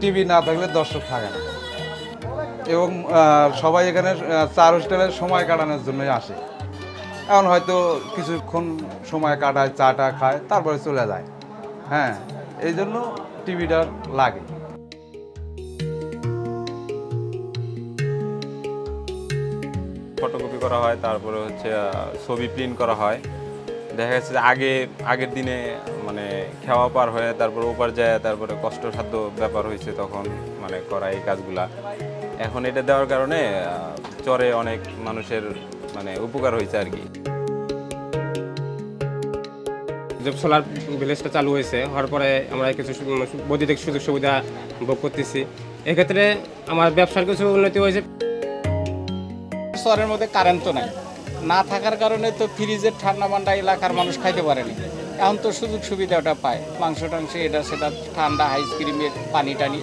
TV না থাকলে দর্শক থাকে না এবং সবাই এখানে চার হোস্টেলের সময় কাটানোর জন্যই আসে। এখন হয়তো কিছুক্ষণ সময় কাটায়, চাটা খায়, তারপরে চলে যায়। হ্যাঁ, এই জন্য টিভিটা লাগে। ফটোকপি করা হয়, তারপরে হচ্ছে ছবি প্রিন্ট করা হয়। দেখা যাচ্ছে যে আগের দিনে মানে খাওয়া পার হয়ে তারপরে ওপার যায়, তারপরে কষ্টসাধ্য ব্যাপার হয়েছে তখন মানে করা এই কাজগুলা। এখন এটা দেওয়ার কারণে চরে অনেক মানুষের মানে উপকার হয়েছে আর কি। যে সোলার ভিলেজটা চালু হয়েছে, হওয়ার পরে আমরা কিছু বৈদ্যুতিক সুযোগ সুবিধা ভোগ করতেছি। এক্ষেত্রে আমার ব্যবসার কিছু উন্নতি হয়েছে। শহরের মধ্যে কারেন্ট তো নাই, না থাকার কারণে তো ফ্রিজের ঠান্ডা মান্ডা এলাকার মানুষ খাইতে পারেনি। এখন তো সুযোগ সুবিধাটা পায়, মাংস টাংস এটা সেটা ঠান্ডা, আইসক্রিমের পানি টানি।